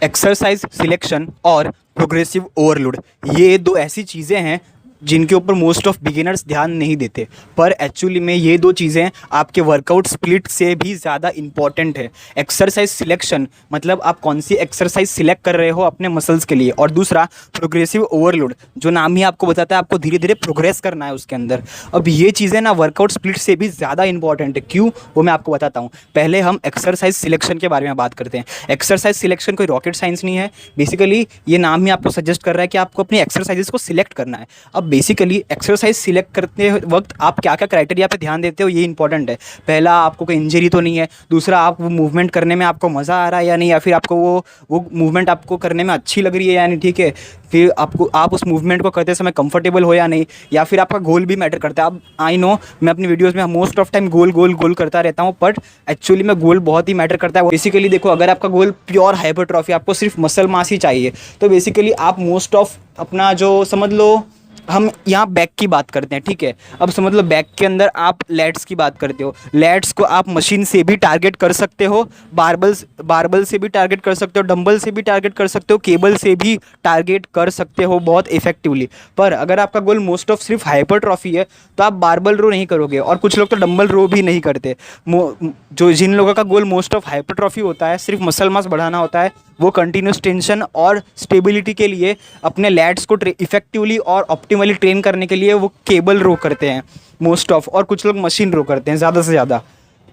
Exercise selection और progressive overload, ये दो ऐसी चीज़ें हैं जिनके ऊपर मोस्ट ऑफ बिगिनर्स ध्यान नहीं देते, पर एक्चुअली में ये दो चीज़ें आपके वर्कआउट स्प्लिट से भी ज़्यादा इंपॉर्टेंट है। एक्सरसाइज सिलेक्शन मतलब आप कौन सी एक्सरसाइज सिलेक्ट कर रहे हो अपने मसल्स के लिए, और दूसरा प्रोग्रेसिव ओवरलोड, जो नाम ही आपको बताता है आपको धीरे धीरे प्रोग्रेस करना है उसके अंदर। अब ये चीज़ें ना वर्कआउट स्प्लिट से भी ज़्यादा इंपॉर्टेंट है। क्यों, वो मैं आपको बताता हूँ। पहले हम एक्सरसाइज सिलेक्शन के बारे में बात करते हैं। एक्सरसाइज सिलेक्शन कोई रॉकेट साइंस नहीं है। बेसिकली ये नाम ही आपको सजेस्ट कर रहा है कि आपको अपनी एक्सरसाइजेस को सिलेक्ट करना है। अब बेसिकली एक्सरसाइज सिलेक्ट करते वक्त आप क्या क्या क्राइटेरिया पे ध्यान देते हो, ये इंपॉर्टेंट है। पहला, आपको कोई इंजरी तो नहीं है। दूसरा, आप वो मूवमेंट करने में आपको मज़ा आ रहा है या नहीं, या फिर आपको वो मूवमेंट आपको करने में अच्छी लग रही है या नहीं, ठीक है। फिर आप उस मूवमेंट को करते समय कंफर्टेबल हो या नहीं, या फिर आपका गोल भी मैटर करता है। अब आई नो मैं अपनी वीडियोज़ में मोस्ट ऑफ टाइम गोल गोल गोल करता रहता हूँ, बट एक्चुअली में गोल बहुत ही मैटर करता है। बेसिकली देखो, अगर आपका गोल प्योर हाइपरट्रॉफी, आपको सिर्फ मसल मास ही चाहिए, तो बेसिकली आप मोस्ट ऑफ अपना जो समझ लो, हम यहाँ बैक की बात करते हैं, ठीक है। अब समझ लो बैक के अंदर आप लैट्स की बात करते हो। लैट्स को आप मशीन से भी टारगेट कर सकते हो, बारबल से भी टारगेट कर सकते हो, डंबल से भी टारगेट कर सकते हो, केबल से भी टारगेट कर सकते हो बहुत इफेक्टिवली। पर अगर आपका गोल मोस्ट ऑफ सिर्फ हाइपरट्रॉफी है तो आप बारबल रो नहीं करोगे, और कुछ लोग तो डंबल रो भी नहीं करते। जिन लोगों का गोल मोस्ट ऑफ हाइपरट्रॉफी होता है, सिर्फ मसल मास बढ़ाना होता है, वो कंटिन्यूस टेंशन और स्टेबिलिटी के लिए अपने लैट्स को इफेक्टिवली और ऑप्टिमली ट्रेन करने के लिए वो केबल रो करते हैं मोस्ट ऑफ, और कुछ लोग मशीन रो करते हैं ज़्यादा से ज़्यादा।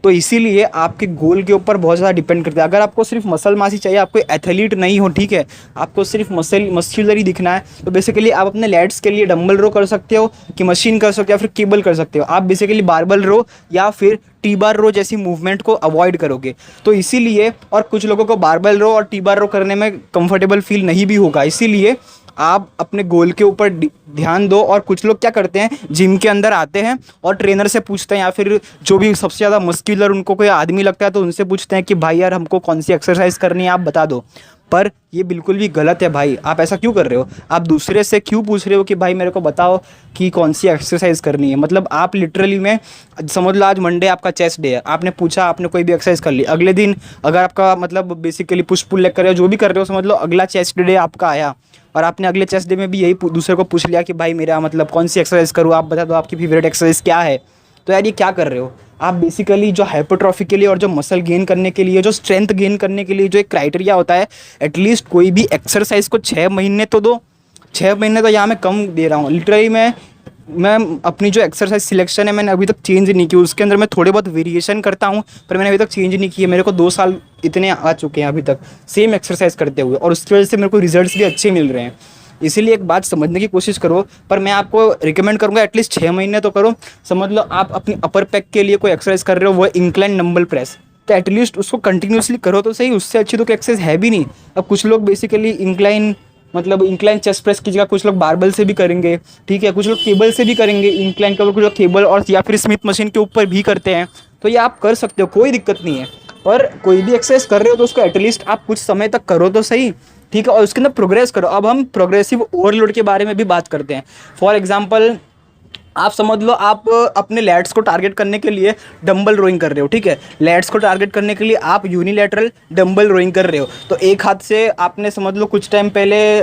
तो इसीलिए आपके गोल के ऊपर बहुत ज़्यादा डिपेंड करता है। अगर आपको सिर्फ मसल मास ही चाहिए, आप कोई एथलीट नहीं हो, ठीक है, आपको सिर्फ मस्कुलर ही दिखना है, तो बेसिकली आप अपने लैट्स के लिए डंबल रो कर सकते हो, कि मशीन कर सकते हो, या फिर केबल कर सकते हो। आप बेसिकली बारबल रो या फिर टी बार रो जैसी मूवमेंट को अवॉइड करोगे। तो इसीलिए, और कुछ लोगों को बारबल रो और टी बार रो करने में कंफर्टेबल फील नहीं भी होगा, इसीलिए आप अपने गोल के ऊपर ध्यान दो। और कुछ लोग क्या करते हैं, जिम के अंदर आते हैं और ट्रेनर से पूछते हैं, या फिर जो भी सबसे ज़्यादा मस्कुलर उनको कोई आदमी लगता है तो उनसे पूछते हैं कि भाई यार हमको कौन सी एक्सरसाइज करनी है, आप बता दो। पर ये बिल्कुल भी गलत है भाई। आप ऐसा क्यों कर रहे हो? आप दूसरे से क्यों पूछ रहे हो कि भाई मेरे को बताओ कि कौन सी एक्सरसाइज करनी है? मतलब आप लिटरली में समझ लो, आज मंडे आपका चेस्ट डे है, आपने पूछा, आपने कोई भी एक्सरसाइज कर ली, अगले दिन अगर आपका मतलब बेसिकली पुश पुल लेग कर रहे हो, जो भी कर रहे हो, समझ लो अगला चेस्ट डे आपका आया और आपने अगले चेस्ट डे में भी यही दूसरे को पूछ लिया कि भाई मेरा मतलब कौन सी एक्सरसाइज करूँ, आप बता दो आपकी फेवरेट एक्सरसाइज क्या है। तो यार ये क्या कर रहे हो आप? बेसिकली जो हाइपरट्रॉफी के लिए और जो मसल गेन करने के लिए, जो स्ट्रेंथ गेन करने के लिए जो एक क्राइटेरिया होता है, एटलीस्ट कोई भी एक्सरसाइज को 6 महीने तो दो। 6 महीने तो यहाँ मैं कम दे रहा हूँ लिटरली। मैं अपनी जो एक्सरसाइज सिलेक्शन है मैंने अभी तक चेंज नहीं की, उसके अंदर मैं थोड़े बहुत वेरिएशन करता हूँ, पर मैंने अभी तक चेंज नहीं की है। मेरे को 2 साल इतने आ चुके हैं अभी तक सेम एक्सरसाइज करते हुए, और उसकी वजह से मेरे को रिजल्ट्स भी अच्छे मिल रहे हैं। इसीलिए एक बात समझने की कोशिश करो, पर मैं आपको रिकमेंड करूंगा एटलीस्ट 6 महीने तो करो। समझ लो आप अपनी अपर पैक के लिए कोई एक्सरसाइज कर रहे हो, वो इंक्लाइन डंबल प्रेस, तो एटलीस्ट उसको कंटिन्यूसली करो तो सही। उससे अच्छी तो कोई एक्सरसाइज है भी नहीं। अब कुछ लोग बेसिकली इंक्लाइन चेस्ट प्रेस की जगह कुछ लोग बारबल से भी करेंगे, ठीक है, कुछ लोग केबल से भी करेंगे इंक्लाइन का, कुछ लोग केबल और या फिर स्मिथ मशीन के ऊपर भी करते हैं। तो ये आप कर सकते हो, कोई दिक्कत नहीं है। पर कोई भी एक्सरसाइज कर रहे हो तो उसको एटलीस्ट आप कुछ समय तक करो तो सही, ठीक है, और उसके अंदर प्रोग्रेस करो। अब हम प्रोग्रेसिव ओवरलोड के बारे में भी बात करते हैं। फॉर एग्जांपल, आप समझ लो आप अपने लैट्स को टारगेट करने के लिए डंबल रोइंग कर रहे हो, ठीक है। लैट्स को टारगेट करने के लिए आप यूनिलैटरल डंबल रोइंग कर रहे हो, तो एक हाथ से आपने समझ लो कुछ टाइम पहले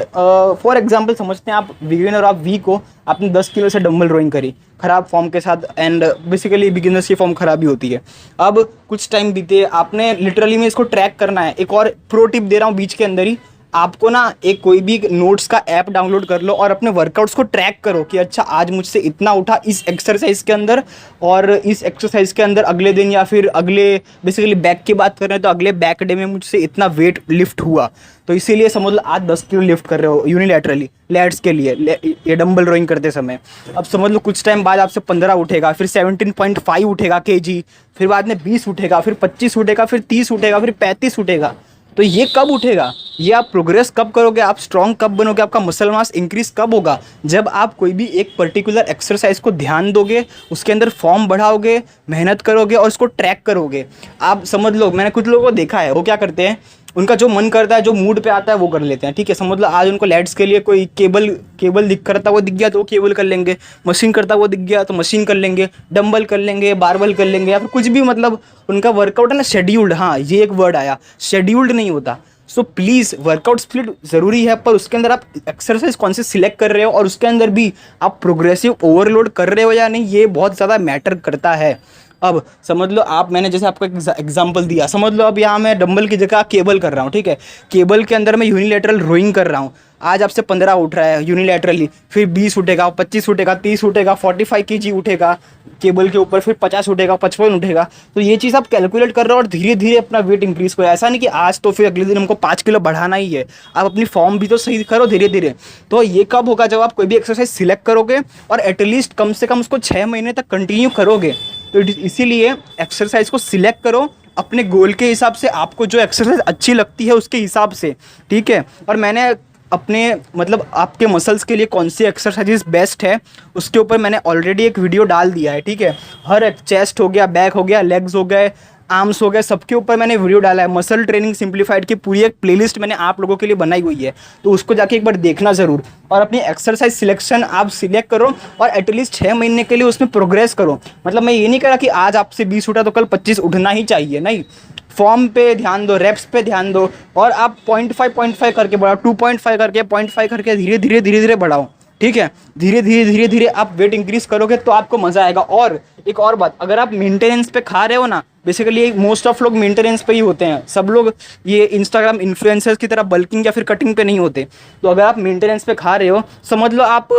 फॉर एग्जांपल समझते हैं आप बिगिनर, आप वीक हो, आपने 10 किलो से डंबल रोइंग करी ख़राब फॉर्म के साथ, एंड बेसिकली बिगिनर्स की फॉर्म ख़राब ही होती है। अब कुछ टाइम बीते, आपने लिटरली में इसको ट्रैक करना है। एक और प्रो टिप दे रहा हूँ बीच के अंदर ही, आपको ना एक कोई भी नोट्स का ऐप डाउनलोड कर लो और अपने वर्कआउट्स को ट्रैक करो कि अच्छा आज मुझसे इतना उठा इस एक्सरसाइज के अंदर, और इस एक्सरसाइज के अंदर अगले दिन, या फिर अगले बेसिकली बैक की बात कर रहे हैं तो अगले बैक डे में मुझसे इतना वेट लिफ्ट हुआ। तो इसीलिए समझ लो आज 10 किलो लिफ्ट कर रहे हो यूनिलैटरली लैट्स के लिए, ये डंबल रोइंग करते समय। अब समझ लो कुछ टाइम बाद आपसे 15 उठेगा, फिर 17.5 उठेगा केजी, फिर बाद में 20 उठेगा, फिर 25 उठेगा, फिर 30 उठेगा, फिर 35 उठेगा। तो ये कब उठेगा? ये आप प्रोग्रेस कब करोगे, आप स्ट्रॉन्ग कब बनोगे, आपका मसल मास इंक्रीज कब होगा? जब आप कोई भी एक पर्टिकुलर एक्सरसाइज को ध्यान दोगे, उसके अंदर फॉर्म बढ़ाओगे, मेहनत करोगे और उसको ट्रैक करोगे। आप समझ लो, मैंने कुछ लोगों को देखा है, वो क्या करते हैं, उनका जो मन करता है, जो मूड पे आता है वो कर लेते हैं, ठीक है। समझ लो आज उनको लैट्स के लिए कोई केबल दिख करता वो दिख गया तो वो केबल कर लेंगे, मशीन करता वो दिख गया तो मशीन कर लेंगे, डंबल कर लेंगे, बारबल कर लेंगे, या फिर कुछ भी। मतलब उनका वर्कआउट है ना शेड्यूल्ड, हाँ ये एक वर्ड आया, शेड्यूल्ड नहीं होता। सो प्लीज़ वर्कआउट स्प्लिट ज़रूरी है, पर उसके अंदर आप एक्सरसाइज कौन सी सिलेक्ट कर रहे हो और उसके अंदर भी आप प्रोग्रेसिव ओवरलोड कर रहे हो या नहीं, ये बहुत ज़्यादा मैटर करता है। अब समझ लो आप, मैंने जैसे आपको एक एग्जांपल दिया, समझ लो अब यहाँ मैं डंबल की जगह केबल कर रहा हूँ, ठीक है। केबल के अंदर मैं यूनिलेटरल रोइंग कर रहा हूँ। आज आपसे 15 उठ रहा है यूनिलेटरली, फिर 20 उठेगा, 25 उठेगा, 30 उठेगा, 45 kg उठेगा केबल के ऊपर, फिर 50 उठेगा, 55 उठेगा। तो ये चीज़ आप कैलकुलेट कर रहे हो और धीरे धीरे अपना वेट इंक्रीज करो। ऐसा नहीं कि आज तो फिर अगले दिन हमको 5 किलो बढ़ाना ही है। आप अपनी फॉर्म भी तो सही करो धीरे धीरे। तो ये कब होगा, जब आप कोई भी एक्सरसाइज सिलेक्ट करोगे और एटलीस्ट कम से कम उसको 6 महीने तक कंटिन्यू करोगे। तो इसीलिए एक्सरसाइज को सिलेक्ट करो अपने गोल के हिसाब से, आपको जो एक्सरसाइज अच्छी लगती है उसके हिसाब से, ठीक है। और मैंने अपने मतलब आपके मसल्स के लिए कौन सी एक्सरसाइजेज बेस्ट है उसके ऊपर मैंने ऑलरेडी एक वीडियो डाल दिया है, ठीक है। हर एक चेस्ट हो गया, बैक हो गया, लेग्स हो गए, आर्म्स हो गए, सबके ऊपर मैंने वीडियो डाला है। मसल ट्रेनिंग सिंप्लीफाइड की पूरी एक प्लेलिस्ट मैंने आप लोगों के लिए बनाई हुई है, तो उसको जाके एक बार देखना ज़रूर। और अपनी एक्सरसाइज सिलेक्शन आप सिलेक्ट करो और एटलीस्ट 6 महीने के लिए उसमें प्रोग्रेस करो। मतलब मैं ये नहीं कह रहा कि आज आपसे 20 उठा तो कल 25 उठना ही चाहिए, नहीं। फॉर्म पे ध्यान दो, रेप्स पे ध्यान दो, और आप 0.5 करके बढ़ाओ, 2.5 करके, 0.5 करके धीरे धीरे धीरे धीरे बढ़ाओ, ठीक है। धीरे धीरे धीरे धीरे आप वेट इंक्रीज करोगे तो आपको मज़ा आएगा। और एक और बात, अगर आप मेंटेनेंस पे खा रहे हो ना, बेसिकली मोस्ट ऑफ लोग मेंटेनेंस पे ही होते हैं, सब लोग ये इंस्टाग्राम इन्फ्लुएंसर्स की तरह बल्किंग या फिर कटिंग पे नहीं होते। तो अगर आप मेंटेनेंस पे खा रहे हो, समझ लो आप,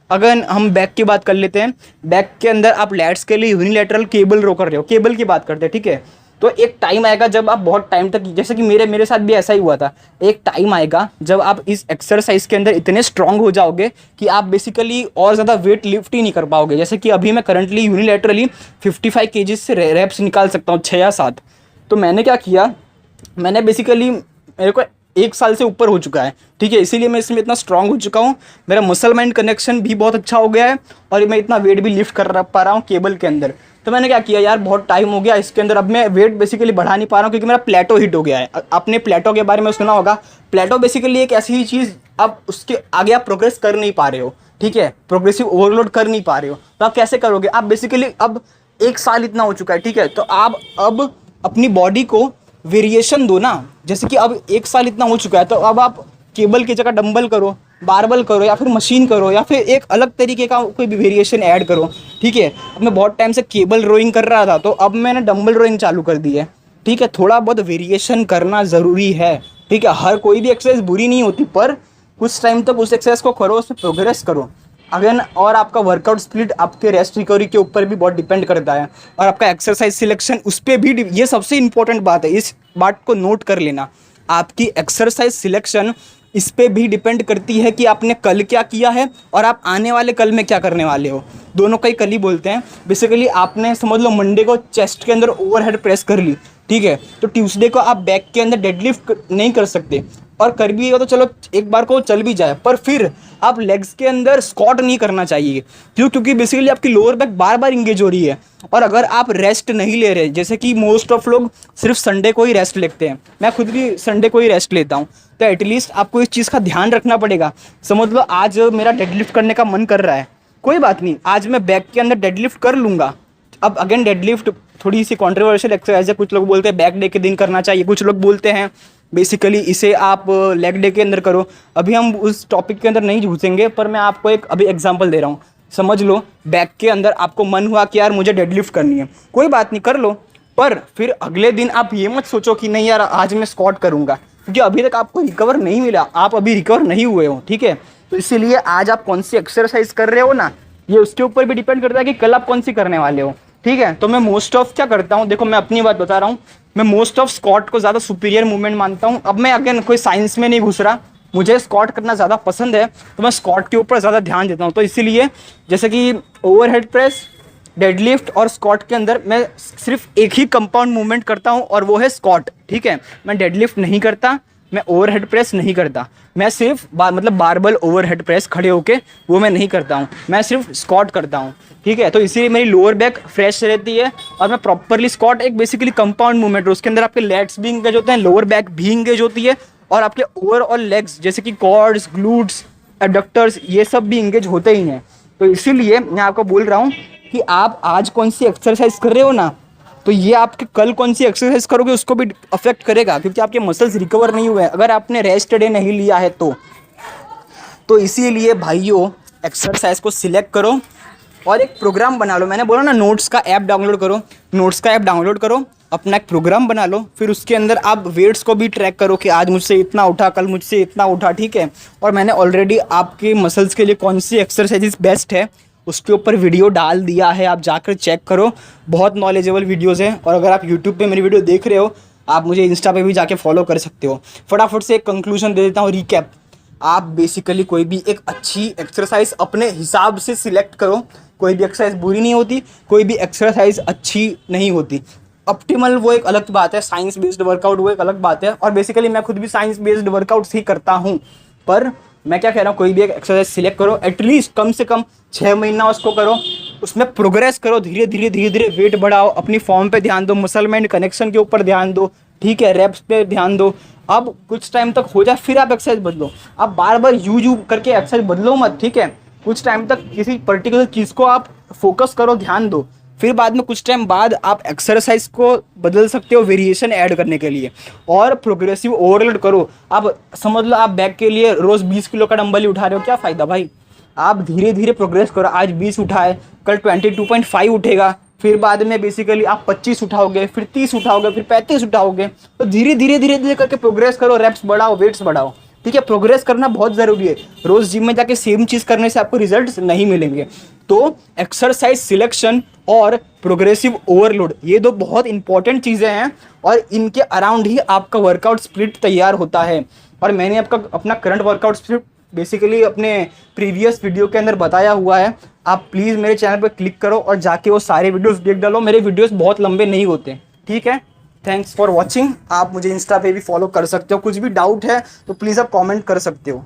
अगर हम बैक की बात कर लेते हैं, बैक के अंदर आप लैट्स के लिए यूनिलैटरल केबल रो कर रहे हो, केबल की बात करते हैं, ठीक है। तो एक टाइम आएगा जब आप बहुत टाइम तक, जैसे कि मेरे साथ भी ऐसा ही हुआ था, एक टाइम आएगा जब आप इस एक्सरसाइज के अंदर इतने स्ट्रांग हो जाओगे कि आप बेसिकली और ज़्यादा वेट लिफ्ट ही नहीं कर पाओगे। जैसे कि अभी मैं करंटली यूनिलैटरली 55 kg से रैप्स निकाल सकता हूँ, 6 या 7। तो मैंने क्या किया, मैंने बेसिकली, मेरे को 1 साल से ऊपर हो चुका है, ठीक है, इसीलिए मैं इसमें इतना स्ट्रांग हो चुका हूँ। मेरा मसल माइंड कनेक्शन भी बहुत अच्छा हो गया है और मैं इतना वेट भी लिफ्ट कर पा रहा हूँ केबल के अंदर। तो मैंने क्या किया यार, बहुत टाइम हो गया इसके अंदर, अब मैं वेट बेसिकली बढ़ा नहीं पा रहा हूँ क्योंकि मेरा प्लेटो हिट हो गया है। आपने प्लेटो के बारे में सुना होगा। प्लेटो बेसिकली एक ऐसी ही चीज़, अब उसके आगे आप प्रोग्रेस कर नहीं पा रहे हो, ठीक है, प्रोग्रेसिव ओवरलोड कर नहीं पा रहे हो। तो आप कैसे करोगे, आप बेसिकली अब 1 साल इतना हो चुका है, ठीक है, तो आप अब अपनी बॉडी को वेरिएशन दो ना। जैसे कि अब 1 साल इतना हो चुका है, तो अब आप केबल की जगह डंबल करो, बारबल करो, या फिर मशीन करो, या फिर एक अलग तरीके का कोई भी वेरिएशन ऐड करो, ठीक है। अब मैं बहुत टाइम से केबल रोइंग कर रहा था, तो अब मैंने डंबल रोइंग चालू कर दी है, ठीक है। थोड़ा बहुत वेरिएशन करना ज़रूरी है, ठीक है। हर कोई भी एक्सरसाइज बुरी नहीं होती, पर कुछ टाइम तक उस एक्सरसाइज को करो, उसमें प्रोग्रेस करो अगेन। और आपका वर्कआउट स्प्लिट आपके रेस्ट रिकवरी के ऊपर भी बहुत डिपेंड करता है, और आपका एक्सरसाइज सिलेक्शन उस पर भी, ये सबसे इंपॉर्टेंट बात है, इस बात को नोट कर लेना। आपकी एक्सरसाइज सिलेक्शन इस पे भी डिपेंड करती है कि आपने कल क्या किया है और आप आने वाले कल में क्या करने वाले हो। दोनों का ही कल ही बोलते हैं। बेसिकली आपने समझ लो मंडे को चेस्ट के अंदर ओवरहेड प्रेस कर ली, ठीक है, तो ट्यूसडे को आप बैक के अंदर डेडलिफ्ट नहीं कर सकते, और कर भी तो चलो एक बार को चल भी जाए, पर फिर आप लेग्स के अंदर स्क्वाट नहीं करना चाहिए। क्यों, क्योंकि बेसिकली आपकी लोअर बैक बार बार इंगेज हो रही है, और अगर आप रेस्ट नहीं ले रहे, जैसे कि मोस्ट ऑफ लोग सिर्फ संडे को ही रेस्ट लेते हैं, मैं खुद भी संडे को ही रेस्ट लेता हूँ, तो एटलीस्ट आपको इस चीज़ का ध्यान रखना पड़ेगा। समझ लो आज मेरा डेडलिफ्ट करने का मन कर रहा है, कोई बात नहीं, आज मैं बैक के अंदर डेडलिफ्ट कर लूँगा। अब अगेन डेडलिफ्ट थोड़ी सी कॉन्ट्रोवर्शियल एक्सरसाइज है, कुछ लोग बोलते हैं बैक डे के दिन करना चाहिए, कुछ लोग बोलते हैं बेसिकली इसे आप लेग डे के अंदर करो। अभी हम उस टॉपिक के अंदर नहीं घुसेंगे, पर मैं आपको एक अभी एग्जांपल दे रहा हूँ। समझ लो बैक के अंदर आपको मन हुआ कि यार मुझे डेडलिफ्ट करनी है, कोई बात नहीं, कर लो, पर फिर अगले दिन आप ये मत सोचो कि नहीं यार आज मैं स्क्वाट करूँगा, क्योंकि अभी तक आपको रिकवर नहीं मिला, आप अभी रिकवर नहीं हुए हो, ठीक है। तो इसीलिए आज आप कौन सी एक्सरसाइज कर रहे हो ना, ये उसके ऊपर भी डिपेंड करता है कि कल आप कौन सी करने वाले हो, ठीक है। तो मैं मोस्ट ऑफ क्या करता हूँ, देखो मैं अपनी बात बता रहा हूँ, मैं मोस्ट ऑफ स्क्वाट को ज़्यादा सुपीरियर मूवमेंट मानता हूँ। अब मैं अगेन कोई साइंस में नहीं घुस रहा, मुझे स्क्वाट करना ज़्यादा पसंद है, तो मैं स्क्वाट के ऊपर ज़्यादा ध्यान देता हूँ। तो इसीलिए जैसे कि ओवरहेड प्रेस, डेडलिफ्ट और स्क्वाट के अंदर मैं सिर्फ एक ही कंपाउंड मूवमेंट करता हूँ, और वो है स्क्वाट, ठीक है। मैं डेडलिफ्ट नहीं करता, मैं ओवरहेड प्रेस नहीं करता, मैं सिर्फ मतलब बारबल ओवरहेड प्रेस खड़े होके वो मैं नहीं करता हूँ, मैं सिर्फ स्क्वाट करता हूँ, ठीक है। तो इसीलिए मेरी लोअर बैक फ्रेश रहती है, और मैं प्रॉपरली स्क्वाट एक बेसिकली कंपाउंड मूवमेंट है, उसके अंदर आपके लेट्स भी इंगेज होते हैं, लोअर बैक भी इंगेज होती है, और आपके ओवरऑल लेग्स जैसे कि कॉर्ड्स, ग्लूट्स, एबडक्टर्स, ये सब भी इंगेज होते ही हैं। तो इसीलिए मैं आपको बोल रहा हूँ कि आप आज कौन सी एक्सरसाइज कर रहे हो ना, तो ये आपके कल कौन सी एक्सरसाइज करोगे उसको भी अफेक्ट करेगा, क्योंकि आपके मसल्स रिकवर नहीं हुए हैं अगर आपने रेस्ट डे नहीं लिया है तो इसीलिए भाइयों एक्सरसाइज को सिलेक्ट करो और एक प्रोग्राम बना लो। मैंने बोला ना, नोट्स का ऐप डाउनलोड करो, नोट्स का ऐप डाउनलोड करो, अपना एक प्रोग्राम बना लो, फिर उसके अंदर आप वेट्स को भी ट्रैक करो कि आज मुझसे इतना उठा, कल मुझसे इतना उठा, ठीक है। और मैंने ऑलरेडी आपके मसल्स के लिए कौन सी एक्सरसाइजेज बेस्ट है उसके ऊपर वीडियो डाल दिया है, आप जाकर चेक करो, बहुत नॉलेजेबल वीडियोज़ हैं। और अगर आप यूट्यूब पे मेरी वीडियो देख रहे हो, आप मुझे इंस्टा पे भी जाके फॉलो कर सकते हो। फटाफट से एक कंक्लूजन दे देता हूँ, रिकैप। आप बेसिकली कोई भी एक अच्छी एक्सरसाइज अपने हिसाब से सिलेक्ट करो। कोई भी एक्सरसाइज बुरी नहीं होती, कोई भी एक्सरसाइज अच्छी नहीं होती। ऑप्टिमल वो एक अलग बात है, साइंस बेस्ड वर्कआउट वो एक अलग बात है, और बेसिकली मैं खुद भी साइंस बेस्ड वर्कआउट्स ही करता हूँ। पर मैं क्या कह रहा हूँ, कोई भी एक एक्सरसाइज सिलेक्ट करो, एटलीस्ट कम से कम 6 महीना उसको करो, उसमें प्रोग्रेस करो, धीरे धीरे वेट बढ़ाओ, अपनी फॉर्म पे ध्यान दो, मसल मैंड कनेक्शन के ऊपर ध्यान दो, ठीक है, रेप्स पे ध्यान दो। अब कुछ टाइम तक हो जाए फिर आप एक्सरसाइज बदलो। आप बार बार यू करके एक्सरसाइज बदलो मत, ठीक है। कुछ टाइम तक किसी पर्टिकुलर चीज़ को आप फोकस करो, ध्यान दो, फिर बाद में कुछ टाइम बाद आप एक्सरसाइज को बदल सकते हो वेरिएशन ऐड करने के लिए। और प्रोग्रेसिव ओवरलोड करो। आप समझ लो आप बैक के लिए रोज़ 20 किलो का डंबल ही उठा रहे हो, क्या फ़ायदा भाई। आप धीरे धीरे प्रोग्रेस करो, आज 20 उठाए, कल 22.5 उठेगा, फिर बाद में बेसिकली आप 25 उठाओगे, फिर 30 उठाओगे, फिर 35 उठाओगे। तो धीरे धीरे करके प्रोग्रेस करो, रेप्स बढ़ाओ, वेट्स बढ़ाओ, ठीक है। प्रोग्रेस करना बहुत ज़रूरी है। रोज़ जिम में जाके सेम चीज़ करने से आपको रिजल्ट्स नहीं मिलेंगे। तो एक्सरसाइज सिलेक्शन और प्रोग्रेसिव ओवरलोड, ये दो बहुत इंपॉर्टेंट चीज़ें हैं, और इनके अराउंड ही आपका वर्कआउट स्प्लिट तैयार होता है। और मैंने अपना करंट वर्कआउट स्प्लिट बेसिकली अपने प्रीवियस वीडियो के अंदर बताया हुआ है। आप प्लीज़ मेरे चैनल पर क्लिक करो और जाके वो सारे वीडियोस देख डालो। मेरे वीडियोस बहुत लंबे नहीं होते, ठीक है। Thanks for watching. आप मुझे इंस्टा पे भी फॉलो कर सकते हो। कुछ भी डाउट है तो प्लीज़ आप कमेंट कर सकते हो।